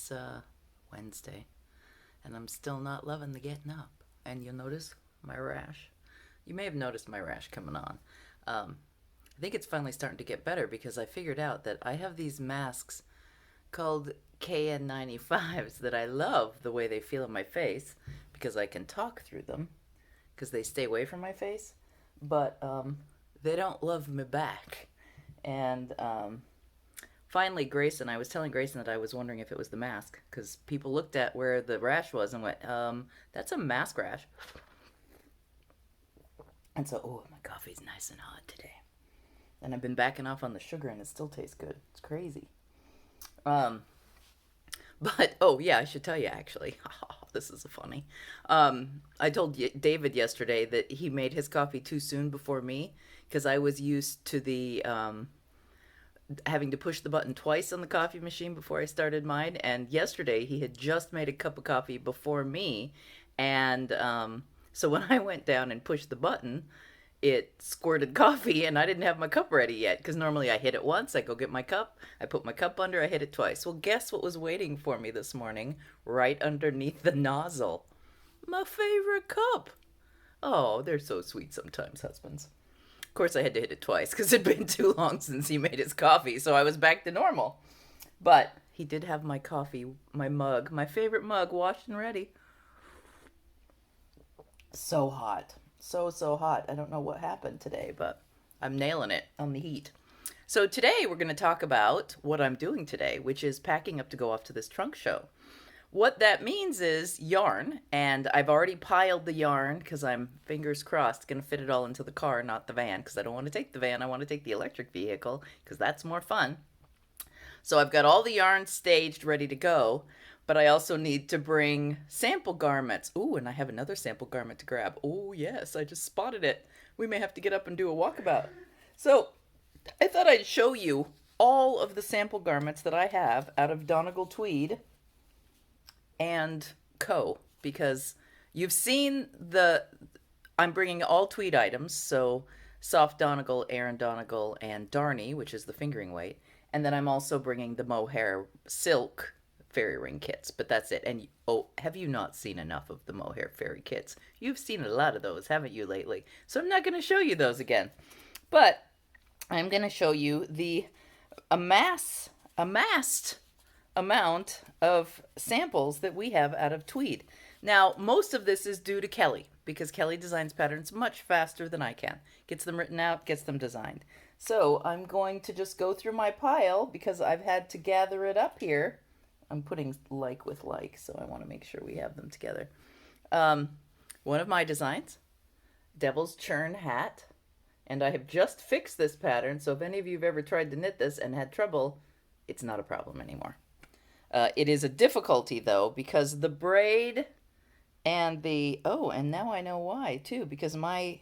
It's Wednesday, and I'm still not loving the getting up. And you'll notice my rash. You may have noticed my rash coming on. I think it's finally starting to get better because I figured out that I have these masks called KN95s that I love the way they feel on my face because I can talk through them because they stay away from my face, but they don't love me back. And finally, Grayson, I was telling Grayson that I was wondering if it was the mask because people looked at where the rash was and went, that's a mask rash. And so, oh, my coffee's nice and hot today. And I've been backing off on the sugar and it still tastes good. It's crazy. Um, but, oh, yeah, I should tell you actually. This is funny. I told David yesterday that he made his coffee too soon before me because I was used to the having to push the button twice on the coffee machine before I started mine. And yesterday he had just made a cup of coffee before me. And so when I went down and pushed the button, it squirted coffee and I didn't have my cup ready yet because normally I hit it once, I go get my cup, I put my cup under, I hit it twice. Well, guess what was waiting for me this morning right underneath the nozzle? My favorite cup. Oh, they're so sweet sometimes, husbands. Of course, I had to hit it twice because it'd been too long since he made his coffee, so I was back to normal. But he did have my coffee, my mug, my favorite mug, washed and ready. So hot. So hot. I don't know what happened today, but I'm nailing it on the heat. So today we're going to talk about what I'm doing today, which is packing up to go off to this trunk show. What that means is yarn, and I've already piled the yarn because I'm, fingers crossed, going to fit it all into the car, not the van, because I don't want to take the van. I want to take the electric vehicle because that's more fun. So I've got all the yarn staged, ready to go, but I also need to bring sample garments. Ooh, and I have another sample garment to grab. Oh, yes, I just spotted it. We may have to get up and do a walkabout. So I thought I'd show you all of the sample garments that I have out of Donegal Tweed and Co. Because you've seen I'm bringing all Tweed items, so soft Donegal, Aran Donegal, and Darnie, which is the fingering weight. And then I'm also bringing the mohair silk fairy ring kits, but that's it. And oh, have you not seen enough of the mohair fairy kits? You've seen a lot of those, haven't you, lately? So I'm not going to show you those again. But I'm going to show you the amassed amount of samples that we have out of Tweed. Now, most of this is due to Kelly because Kelly designs patterns much faster than I can. Gets them written out, gets them designed. So I'm going to just go through my pile because I've had to gather it up here. I'm putting like with like, so I want to make sure we have them together. One of my designs, Devil's Churn hat. And I have just fixed this pattern, so if any of you have ever tried to knit this and had trouble, it's not a problem anymore. It is a difficulty, though, because the braid and and now I know why, too, because I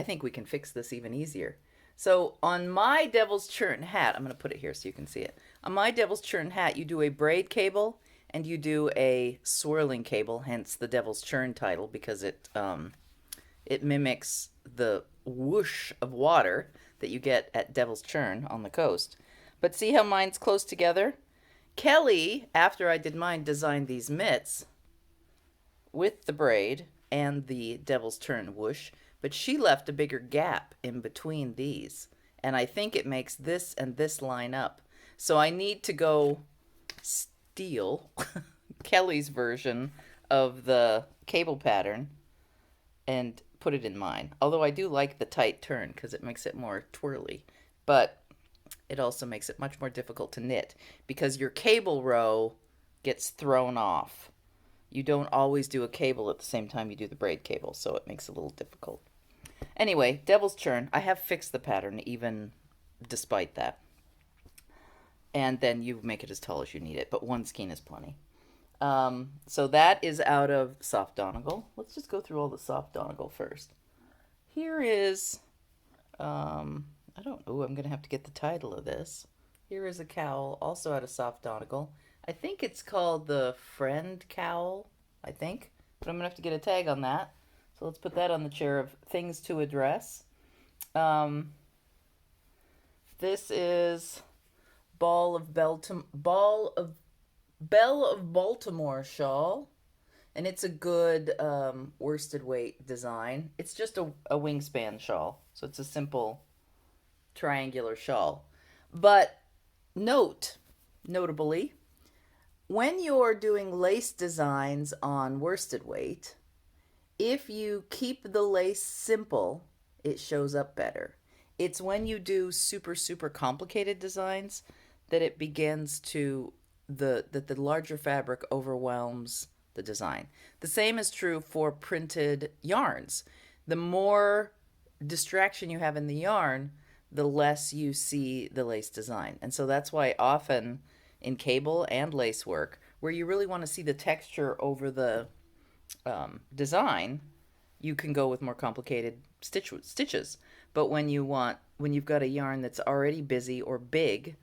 think we can fix this even easier. So on my Devil's Churn hat, I'm going to put it here so you can see it. On my Devil's Churn hat, you do a braid cable and you do a swirling cable, hence the Devil's Churn title, because it mimics the whoosh of water that you get at Devil's Churn on the coast. But see how mine's close together? Kelly, after I did mine, designed these mitts with the braid and the Devil's Churn whoosh, but she left a bigger gap in between these. And I think it makes this and this line up. So I need to go steal Kelly's version of the cable pattern and put it in mine. Although I do like the tight turn because it makes it more twirly. But it also makes it much more difficult to knit because your cable row gets thrown off. You don't always do a cable at the same time you do the braid cable, so it makes it a little difficult. Anyway, Devil's Churn. I have fixed the pattern even despite that. And then you make it as tall as you need it, but one skein is plenty. So that is out of soft Donegal. Let's just go through all the soft Donegal first. Here is, I'm going to have to get the title of this. Here is a cowl, also out of soft Donegal. I think it's called the Friend Cowl, I think. But I'm going to have to get a tag on that. So let's put that on the chair of things to address. This is ball of Belle of Baltimore shawl, and it's a good worsted weight design. It's just a wingspan shawl, so it's a simple triangular shawl. But notably, when you're doing lace designs on worsted weight, if you keep the lace simple, it shows up better. It's when you do super, super complicated designs that it begins to that the larger fabric overwhelms the design. The same is true for printed yarns. The more distraction you have in the yarn, the less you see the lace design. And so that's why often in cable and lace work, where you really want to see the texture over the design, you can go with more complicated stitches. But when you've got a yarn that's already busy or big,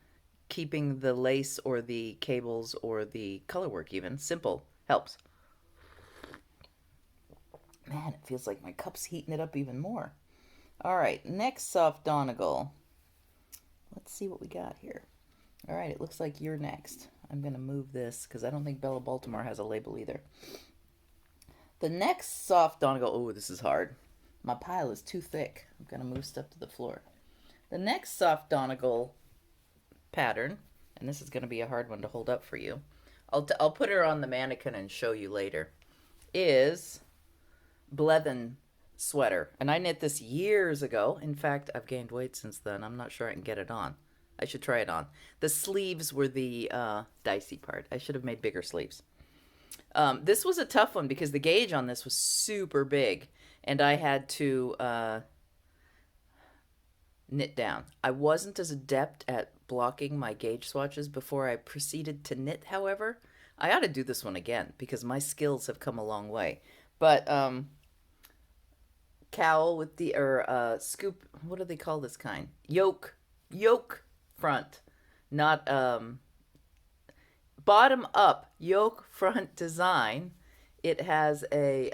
keeping the lace or the cables or the color work even simple helps. Man, it feels like my cup's heating it up even more. All right, next soft Donegal. Let's see what we got here. All right, it looks like you're next. I'm going to move this because I don't think Bella Baltimore has a label either. The next soft Donegal, oh, this is hard. My pile is too thick. I'm going to move stuff to the floor. The next soft Donegal pattern, and this is going to be a hard one to hold up for you. I'll put her on the mannequin and show you later. Is Blethen sweater. And I knit this years ago. In fact, I've gained weight since then. I'm not sure I can get it on. I should try it on. The sleeves were the dicey part. I should have made bigger sleeves. This was a tough one because the gauge on this was super big, and I had to knit down. I wasn't as adept at blocking my gauge swatches before I proceeded to knit, however. I ought to do this one again because my skills have come a long way. But cowl with the, or scoop, what do they call this kind? Yoke front, not bottom up yoke front design. It has a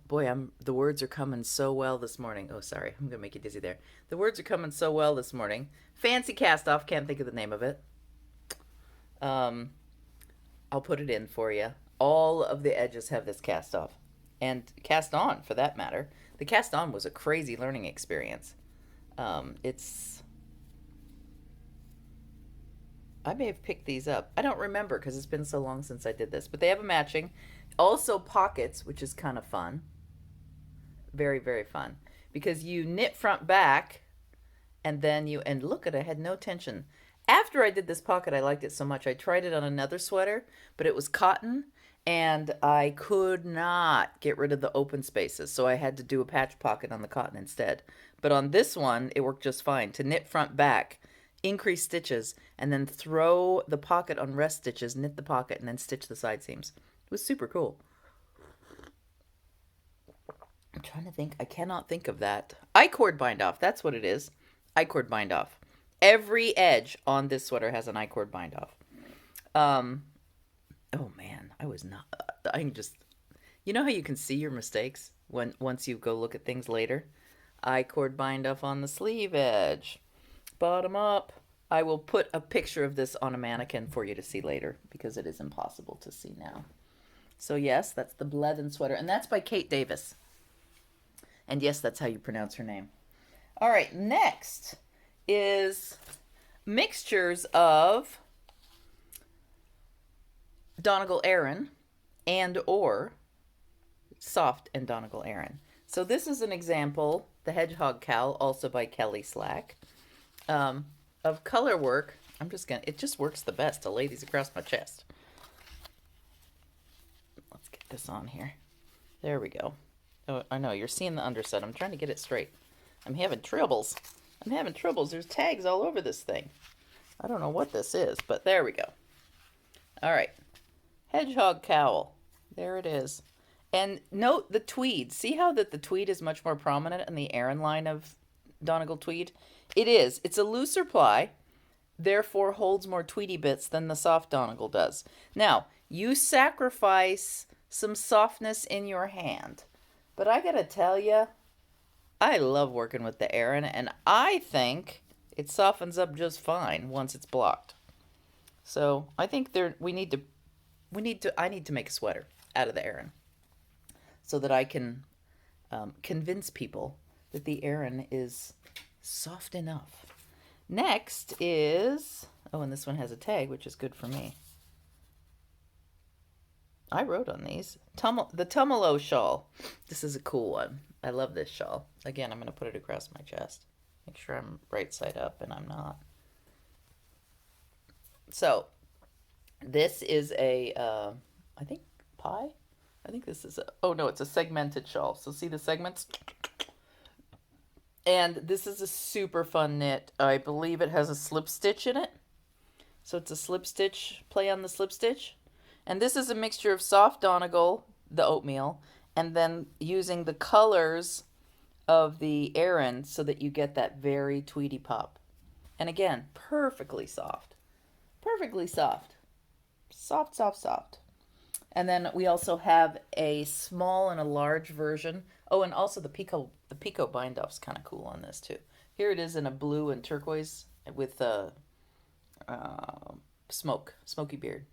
boy, the words are coming so well this morning. Oh, sorry, I'm gonna make you dizzy there. The words are coming so well this morning. Fancy cast off, can't think of the name of it. I'll put it in for you. All of the edges have this cast off, and cast on for that matter. The cast on was a crazy learning experience. I may have picked these up. I don't remember because it's been so long since I did this, but they have a matching. Also pockets, which is kind of fun. Very, very fun. Because you knit front back, and then and look at, I had no tension. After I did this pocket, I liked it so much. I tried it on another sweater, but it was cotton, and I could not get rid of the open spaces, so I had to do a patch pocket on the cotton instead. But on this one, it worked just fine. To knit front back, increase stitches, and then throw the pocket on rest stitches, knit the pocket, and then stitch the side seams. It was super cool. I'm trying to think. I cannot think of that. I-cord bind off. That's what it is. I-cord bind off. Every edge on this sweater has an I-cord bind off. Oh man, I was not. I can just. You know how you can see your mistakes once you go look at things later. I-cord bind off on the sleeve edge. Bottom up. I will put a picture of this on a mannequin for you to see later because it is impossible to see now. So yes, that's the Blethen sweater, and that's by Kate Davis. And yes, that's how you pronounce her name. All right, next is mixtures of Donegal Aran and or soft and Donegal Aran. So this is an example, the Hedgehog Cowl, also by Kelly Slack, of color work. It just works the best to lay these across my chest. Let's get this on here. There we go. Oh, I know, you're seeing the underset. I'm trying to get it straight. I'm having troubles. There's tags all over this thing. I don't know what this is, but there we go. All right. Hedgehog Cowl. There it is. And note the tweed. See how that the tweed is much more prominent in the Aran line of Donegal tweed? It is. It's a looser ply, therefore holds more tweedy bits than the soft Donegal does. Now, you sacrifice some softness in your hand. But I gotta tell you, I love working with the Aran, and I think it softens up just fine once it's blocked. So I think I need to make a sweater out of the Aran so that I can convince people that the Aran is soft enough. Next is, oh, and this one has a tag, which is good for me. I wrote on these. The Tumalo shawl. This is a cool one. I love this shawl. Again, I'm going to put it across my chest. Make sure I'm right side up, and I'm not. So, this is I think pie? I think this is oh no, it's a segmented shawl. So see the segments? And this is a super fun knit. I believe it has a slip stitch in it. So it's a slip stitch, play on the slip stitch. And this is a mixture of soft Donegal, the oatmeal, and then using the colors of the Aran so that you get that very tweedy pop. And again, perfectly soft. Perfectly soft. Soft, soft, soft. And then we also have a small and a large version. Oh, and also the Pico bind off's kind of cool on this too. Here it is in a blue and turquoise with a smoky beard.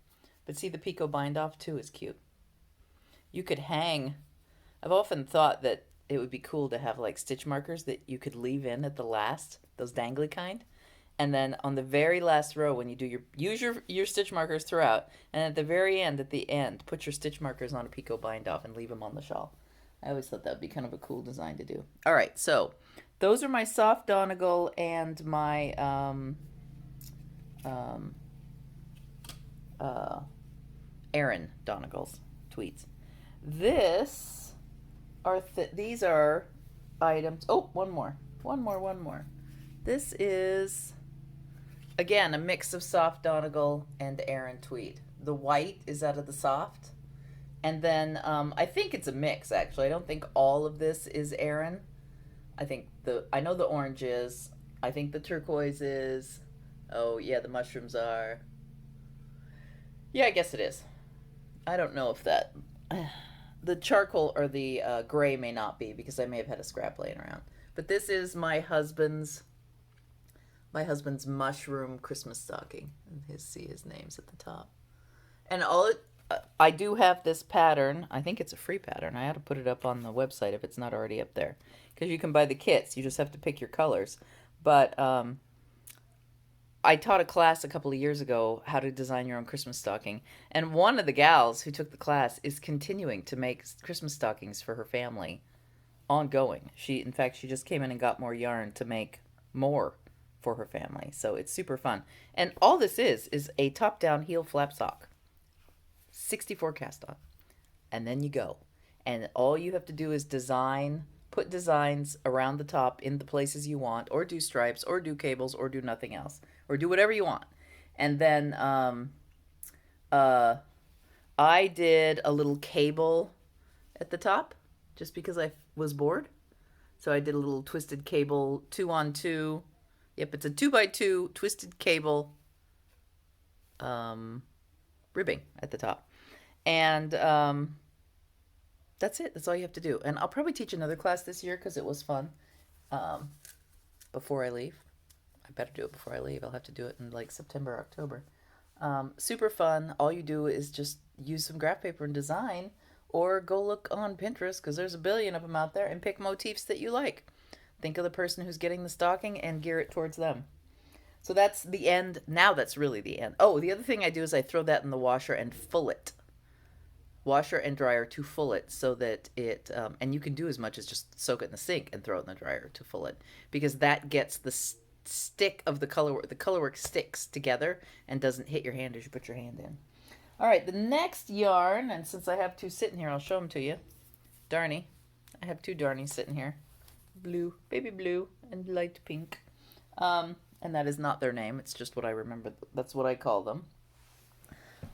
But see, the Pico bind off too is cute. You could hang. I've often thought that it would be cool to have like stitch markers that you could leave in at the last, those dangly kind. And then on the very last row, when you do use your stitch markers throughout, and at the very end, put your stitch markers on a Pico bind off and leave them on the shawl. I always thought that would be kind of a cool design to do. All right, so those are my soft Donegal and my Aran Donegals, Tweeds. These are items. Oh, one more. This is, again, a mix of soft Donegal and Aran Tweed. The white is out of the soft. And then I think it's a mix, actually. I don't think all of this is Aran. I know the orange is. I think the turquoise is. Oh, yeah, the mushrooms are. Yeah, I guess it is. I don't know if that. The charcoal or the gray may not be because I may have had a scrap laying around. But this is my husband's mushroom Christmas stocking. And see his name's at the top. And I do have this pattern. I think it's a free pattern. I ought to put it up on the website if it's not already up there. Because you can buy the kits. You just have to pick your colors. But I taught a class a couple of years ago how to design your own Christmas stocking. And one of the gals who took the class is continuing to make Christmas stockings for her family ongoing. In fact, she just came in and got more yarn to make more for her family. So it's super fun. And all this is a top-down heel flap sock. 64 cast on. And then you go. And all you have to do is put designs around the top in the places you want, or do stripes, or do cables, or do nothing else, or do whatever you want. And then I did a little cable at the top just because I was bored. So I did a little twisted cable 2-on-2. Yep, it's a 2x2 twisted cable ribbing at the top. And that's it. That's all you have to do. And I'll probably teach another class this year because it was fun before I leave. I better do it before I leave. I'll have to do it in like September, October. Super fun. All you do is just use some graph paper and design, or go look on Pinterest because there's a billion of them out there, and pick motifs that you like. Think of the person who's getting the stocking and gear it towards them. So that's the end. Now that's really the end. Oh, the other thing I do is I throw that in the washer and full it. Washer and dryer to full it so that it, and you can do as much as just soak it in the sink and throw it in the dryer to full it, because that gets the stick of the colorwork sticks together and doesn't hit your hand as you put your hand in. All right, the next yarn, and since I have two sitting here, I'll show them to you. Darnie. I have two Darnies sitting here. Blue, baby blue, and light pink. And that is not their name. It's just what I remember. That's what I call them.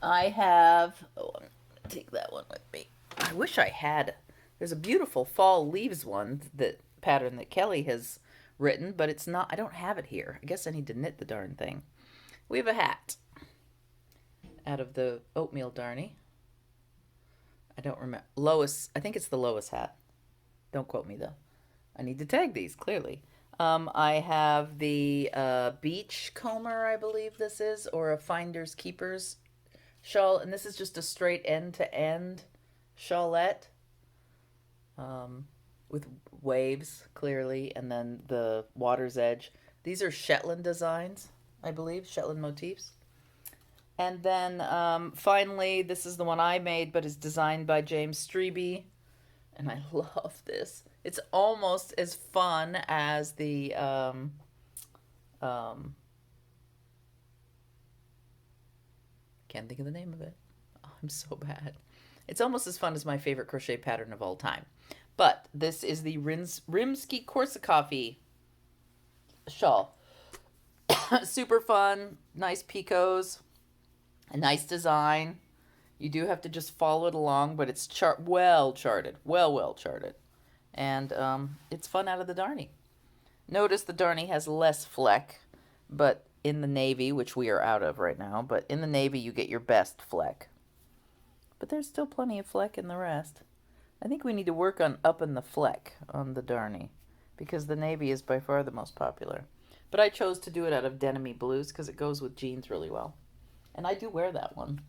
I have, I'm going to take that one with me. I wish I had, there's a beautiful fall leaves one, that pattern that Kelly has written, but it's not, I don't have it here. I guess I need to knit the darn thing. We have a hat out of the oatmeal Darnie. I don't remember. Lois, I think it's the Lois hat. Don't quote me though. I need to tag these, clearly. I have the beach comber, I believe this is, or a finder's keeper's shawl, and this is just a straight end-to-end shawlette with waves clearly, and then the water's edge. These are Shetland designs, I believe, Shetland motifs. And then finally, this is the one I made, but it's designed by James Strebe, and I love this. It's almost as fun as the um, can't think of the name of it. Oh, I'm so bad. It's almost as fun as my favorite crochet pattern of all time. But this is the Rimsky-Korsakoff shawl. Super fun, nice picots, a nice design. You do have to just follow it along, but it's well charted, well charted. And it's fun out of the Darnie. Notice the Darnie has less fleck, but in the navy, which we are out of right now, but in the navy you get your best fleck. But there's still plenty of fleck in the rest. I think we need to work on upping the fleck on the Darnie, because the navy is by far the most popular. But I chose to do it out of denim-y blues because it goes with jeans really well. And I do wear that one.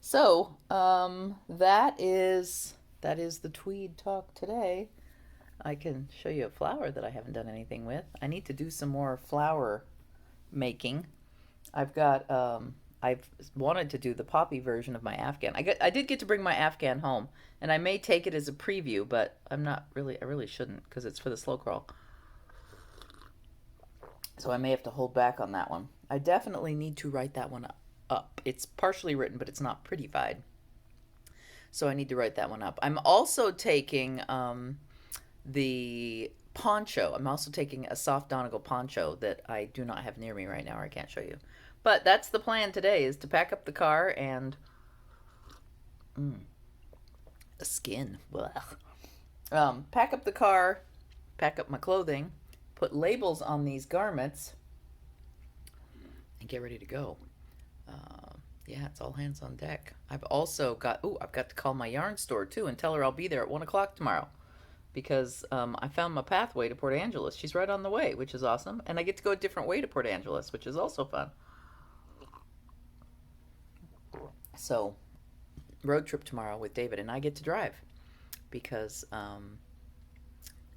So, that is the Tweed talk today. I can show you a flower that I haven't done anything with. I need to do some more flower making. I've wanted to do the poppy version of my Afghan. I did get to bring my Afghan home, and I may take it as a preview, but I really shouldn't because it's for the slow crawl. So I may have to hold back on that one. I definitely need to write that one up. It's partially written, but it's not prettified. So I need to write that one up. I'm also taking the poncho. I'm also taking a soft Donegal poncho that I do not have near me right now, or I can't show you. But that's the plan today, is to pack up the car and the skin. Pack up the car, pack up my clothing, put labels on these garments, and get ready to go. Yeah, it's all hands on deck. I've got to call my yarn store too and tell her I'll be there at 1 o'clock tomorrow, because I found my pathway to Port Angeles. She's right on the way, which is awesome. And I get to go a different way to Port Angeles, which is also fun. So, road trip tomorrow with David, and I get to drive because,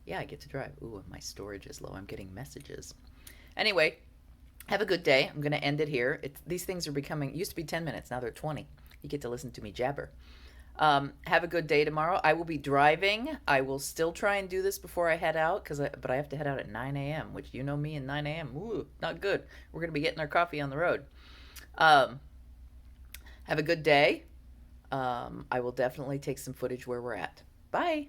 yeah, I get to drive. Ooh, my storage is low. I'm getting messages. Anyway, have a good day. I'm going to end it here. These things are becoming, used to be 10 minutes, now they're 20. You get to listen to me jabber. Have a good day tomorrow. I will be driving. I will still try and do this before I head out, but I have to head out at 9 a.m., which you know me and 9 a.m. Ooh, not good. We're going to be getting our coffee on the road. Have a good day. I will definitely take some footage where we're at. Bye.